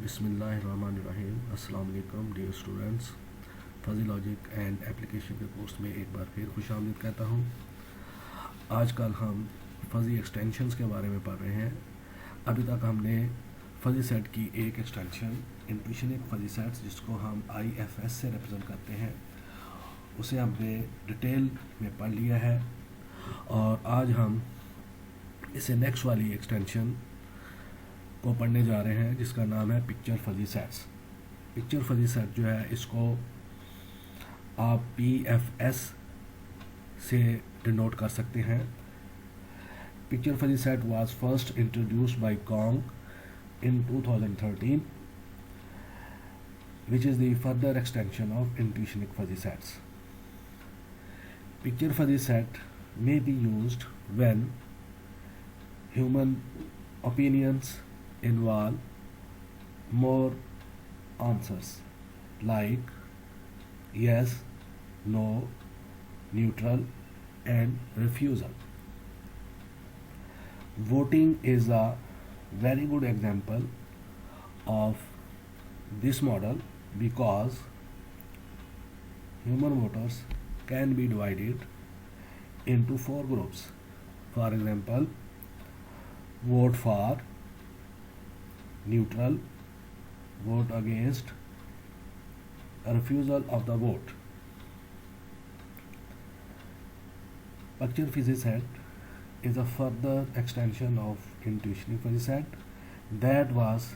बिस्मिल्लाहिर्रहमानिर्रहीम। अस्सलाम वालेकुम dear students. Fuzzy logic and application के कोर्स में एक बार फिर खुशामदीद कहता हूँ। आजकल हम फजी एक्सटेंशंस के बारे में पढ़ रहे हैं। अभी तक हमने फजी सेट की एक एक्सटेंशन इंट्यूशनिक फजी सेट्स, जिसको हम IFS से रिप्रेजेंट करते हैं, उसे हमने डिटेल में पढ़ लिया है। और आज हम इसे नेक्स्ट वाली एक्सटेंशन को पढ़ने जा रहे हैं, जिसका नाम है picture fuzzy sets. Picture fuzzy set जो है, इसको आप PFS से डिनोट कर सकते हैं। Picture fuzzy set was first introduced by Kong in 2013, which is the further extension of intuitive fuzzy sets. Picture fuzzy set may be used when human opinions involve more answers like yes, no, neutral, and refusal. Voting is a very good example of this model because human voters can be divided into 4 groups. For example, vote for, neutral, vote against, refusal of the vote. Picture fuzzy set is a further extension of intuitive fuzzy set that was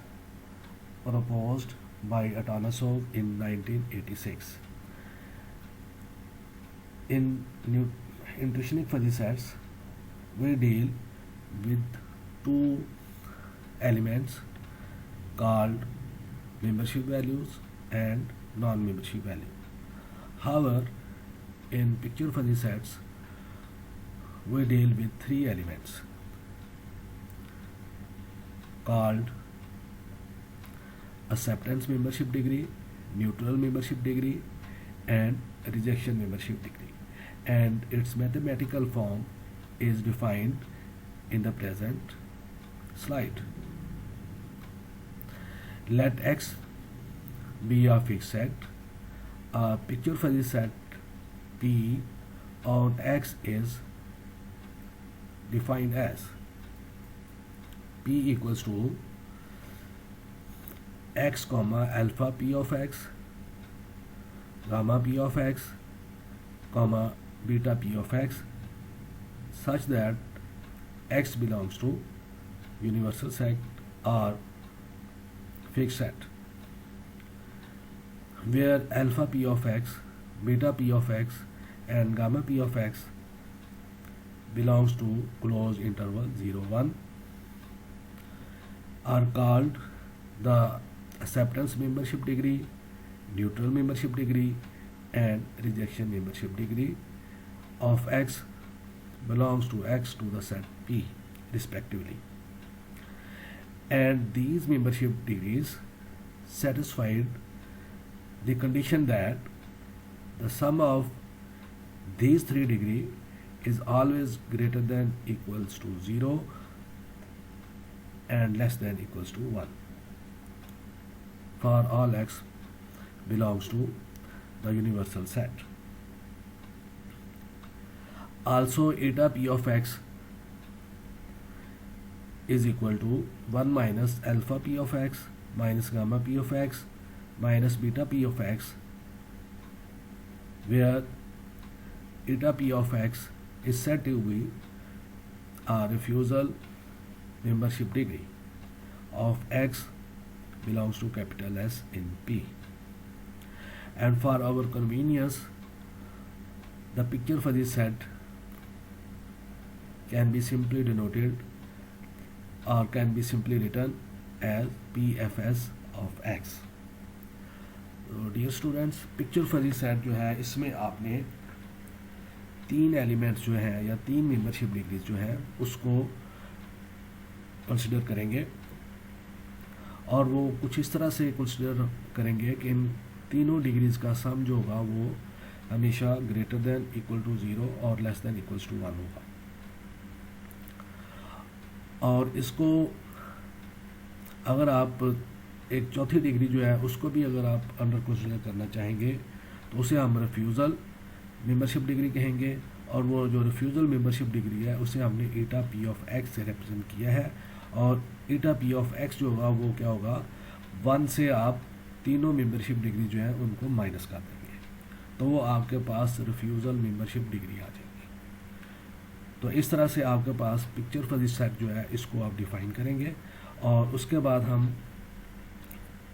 proposed by Atanasov in 1986. In intuitive fuzzy sets, we deal with two elements called membership values and non-membership value. However, in picture fuzzy sets, we deal with 3 elements called acceptance membership degree, neutral membership degree, and rejection membership degree, and its mathematical form is defined in the present slide. Let X be a fixed set. A picture fuzzy set P on X is defined as P equals to X comma alpha P of X, gamma P of X, comma beta P of X, such that X belongs to universal set or fixed set, where alpha P of X, beta P of X, and gamma P of X belongs to closed interval 0, 1, are called the acceptance membership degree, neutral membership degree, and rejection membership degree of X belongs to X to the set P respectively. And these membership degrees satisfied the condition that the sum of these 3 degrees is always greater than equals to 0 and less than equals to 1 for all X belongs to the universal set. Also, eta P of X is equal to 1 minus alpha P of X minus gamma P of X minus beta P of X, where eta P of X is said to be a refusal membership degree of X belongs to capital S in P. And for our convenience, the picture fuzzy set can be simply denoted or can be simply written as PFS of X. तो dear students, picture fuzzy set जो है, इसमें आपने 3 elements जो हैं या 3 membership degrees जो है उसको कंसिडर करेंगे, और वो कुछ इस तरह से कंसिडर करेंगे कि इन तीनों डिग्रीज का सम जो होगा वो हमेशा ग्रेटर देन इक्वल टू 0 और लेस देन इक्वल्स टू 1 होगा। और इसको अगर आप एक चौथी डिग्री जो है उसको भी अगर आप अंडर कंसिडर करना चाहेंगे तो उसे हम रिफ्यूज़ल मेंबरशिप डिग्री कहेंगे, और वो जो रिफ्यूज़ल मेंबरशिप डिग्री है उसे हमने ईटा पी ऑफ एक्स से रिप्रेजेंट किया है, और ईटा पी ऑफ एक्स जो होगा वो क्या होगा, 1 से आप तीनों मेंबरशिप डिग्री जो है उनको माइनस कर देंगे, तो वो आपके पास रिफ्यूज़ल मेंबरशिप डिग्री आ जाएगी। तो इस तरह से आपके पास पिक्चर फजी सेट जो है इसको आप डिफ़ाइन करेंगे, और उसके बाद हम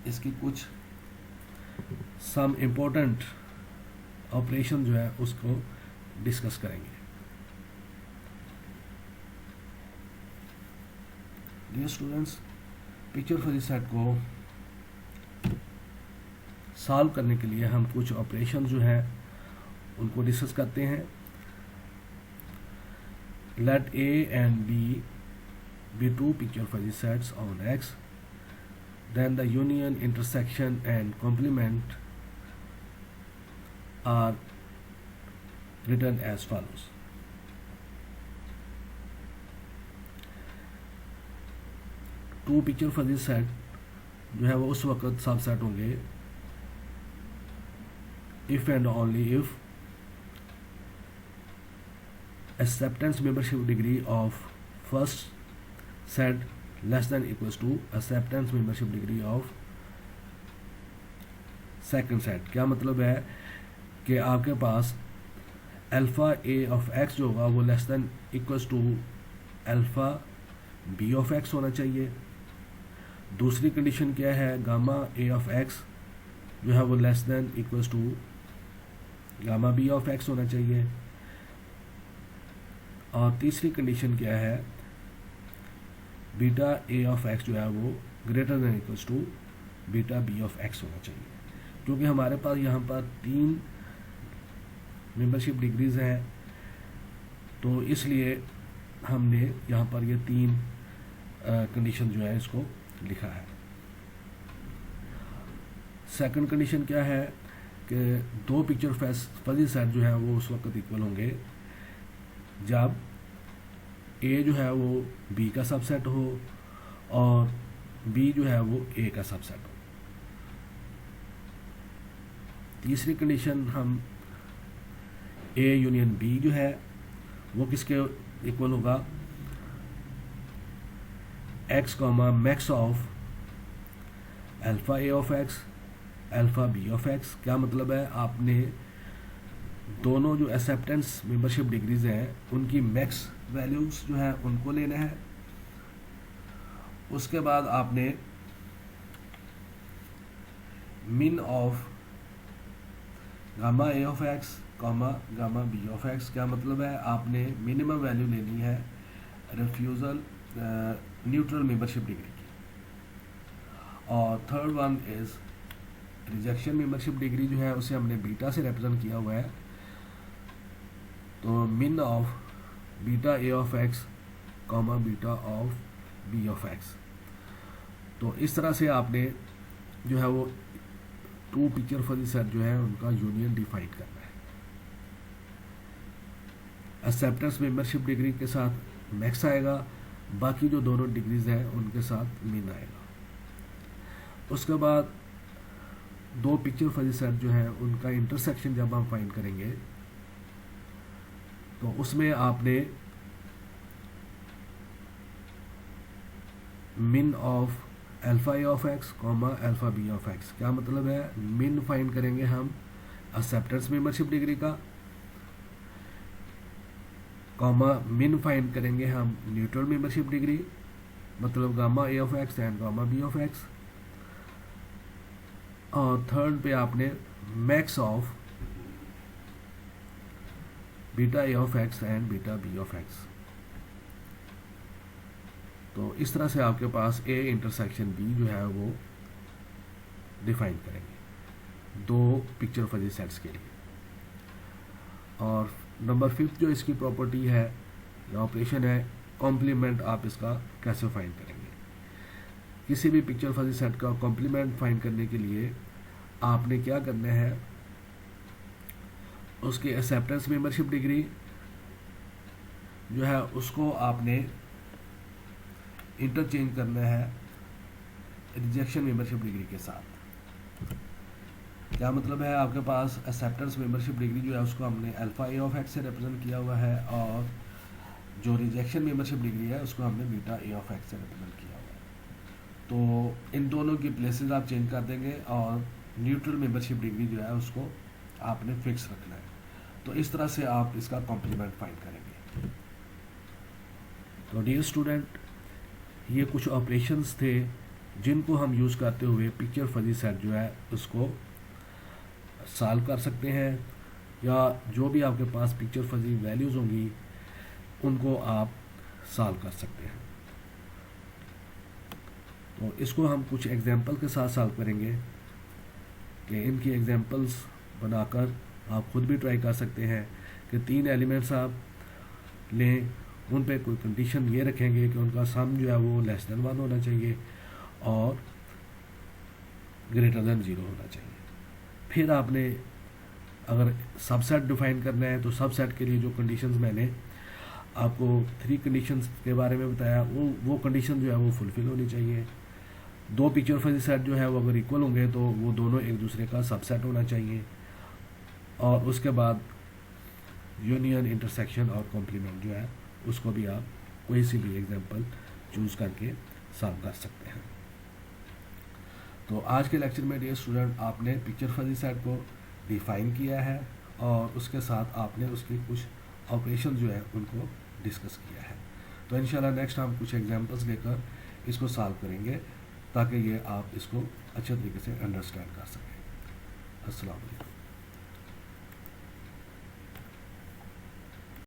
इसकी कुछ सम इम्पोर्टेंट ऑपरेशन जो है उसको डिस्कस करेंगे। Dear students, picture fuzzy set को सॉल्व करने के लिए हम कुछ ऑपरेशन जो है उनको डिस्कस करते हैं। Let A and B be two picture fuzzy sets on X, then the union, intersection and complement are written as follows. Two picture fuzzy set जो है वो उस वक्त सबसेट होंगे if and only if acceptance membership degree of first set less than equals to acceptance membership degree of second set. क्या मतलब है कि आपके पास अल्फ़ा ए ऑफ एक्स जो होगा वो less than equals to alpha B of X होना चाहिए। दूसरी कंडीशन क्या है, गामा ए ऑफ एक्स जो है वो less than equals to gamma B of X होना चाहिए। और तीसरी कंडीशन क्या है, बीटा ए ऑफ एक्स जो है वो greater than equals to beta B of X होना चाहिए। क्योंकि हमारे पास यहाँ पर 3 मेंबरशिप डिग्रीज हैं, तो इसलिए हमने यहाँ पर ये 3 कंडीशन जो है इसको लिखा है। सेकंड कंडीशन क्या है कि 2 पिक्चर फजी सेट जो है वो उस वक्त इक्वल होंगे जब ए जो है वो बी का सबसेट हो और बी जो है वो ए का सबसेट हो। तीसरी कंडीशन हम ए यूनियन बी जो है वो किसके इक्वल होगा, X comma max of alpha A of X alpha B of X. क्या मतलब है, आपने दोनों जो एक्सेप्टेंस मेंबरशिप डिग्रीज हैं उनकी मैक्स वैल्यूज जो है उनको लेना है। उसके बाद आपने min of gamma A of X comma gamma B of X. क्या मतलब है, आपने मिनिमम वैल्यू लेनी है रिफ्यूज़ल न्यूट्रल मेंबरशिप डिग्री की। और third one is rejection membership degree जो है उसे हमने बीटा से रिप्रेजेंट किया हुआ है, तो min of beta A of X comma beta of B of X. तो इस तरह से आपने जो है वो 2 पिक्चर फजी सेट जो है उनका यूनियन डिफाइन करना है। एक्सेप्टेंस मेंबरशिप डिग्री के साथ मैक्स आएगा, बाकी जो दोनों डिग्रीज हैं उनके साथ मिन आएगा। उसके बाद 2 पिक्चर फजी सेट जो है उनका इंटरसेक्शन जब हम फाइंड करेंगे तो उसमें आपने min of alpha A of X comma alpha B of X. क्या मतलब है, मिन फाइंड करेंगे हम एक्सेप्टेंस मेंबरशिप डिग्री का, कॉमा मिन फाइंड करेंगे हम न्यूट्रल मेंबरशिप डिग्री मतलब gamma A of X and gamma B of X. और थर्ड पे आपने max of beta A of X and beta B of X. तो इस तरह से आपके पास ए इंटरसेक्शन बी जो है वो डिफाइन करेंगे 2 पिक्चर फजी सेट्स के लिए। और नंबर 5 जो इसकी प्रॉपर्टी है या ऑपरेशन है कॉम्प्लीमेंट, आप इसका कैसे फाइंड करेंगे। किसी भी पिक्चर फजी सेट का कॉम्प्लीमेंट फाइंड करने के लिए आपने क्या करना है, उसकी एक्सेप्टेंस मेंबरशिप डिग्री जो है उसको आपने इंटरचेंज करना है रिजेक्शन मेंबरशिप डिग्री के साथ। क्या मतलब है, आपके पास एक्सेप्टेंस मेंबरशिप डिग्री जो है उसको हमने अल्फा ए ऑफ एक्स से रिप्रेजेंट किया हुआ है, और जो रिजेक्शन मेंबरशिप डिग्री है उसको हमने बीटा ए ऑफ एक्स से रिप्रेजेंट किया हुआ है। तो इन दोनों की प्लेसेस आप चेंज कर देंगे, और न्यूट्रल मेंबरशिप डिग्री जो है उसको आपने फिक्स रखना है। तो इस तरह से आप इसका कॉम्प्लीमेंट फाइंड करेंगे। तो डियर स्टूडेंट, ये कुछ ऑपरेशंस थे जिनको हम यूज़ करते हुए पिक्चर फजी सेट जो है उसको सॉल्व कर सकते हैं, या जो भी आपके पास पिक्चर फजी वैल्यूज़ होंगी उनको आप सॉल्व कर सकते हैं। तो इसको हम कुछ एग्जांपल के साथ सॉल्व करेंगे, कि इनकी एग्जांपल्स बनाकर आप खुद भी ट्राई कर सकते हैं कि 3 एलिमेंट्स आप लें, उन पे कोई कंडीशन ये रखेंगे कि उनका सम जो है वो लेस देन 1 होना चाहिए और ग्रेटर देन 0 होना चाहिए। फिर आपने अगर सबसेट डिफाइन करना है तो सबसेट के लिए जो कंडीशंस मैंने आपको 3 कंडीशंस के बारे में बताया, वो कंडीशन जो है वो फुलफिल होनी चाहिए। 2 पिक्चर फजी सेट जो है वो अगर इक्वल होंगे तो वो दोनों एक दूसरे का सबसेट होना चाहिए, और उसके बाद यूनियन, इंटरसेक्शन और कॉम्प्लीमेंट जो है उसको भी आप कोई सी भी एग्जांपल चूज़ करके सॉल्व कर सकते हैं। तो आज के लेक्चर में डियर स्टूडेंट, आपने पिक्चर फजी सेट को डिफाइन किया है, और उसके साथ आपने उसकी कुछ ऑपरेशन जो है उनको डिस्कस किया है। तो इंशाल्लाह नेक्स्ट हम कुछ एग्जांपल्स लेकर इसको सॉल्व करेंगे, ताकि ये आप इसको अच्छे तरीके से अंडरस्टैंड कर सकें। अस्सलाम वालेकुम।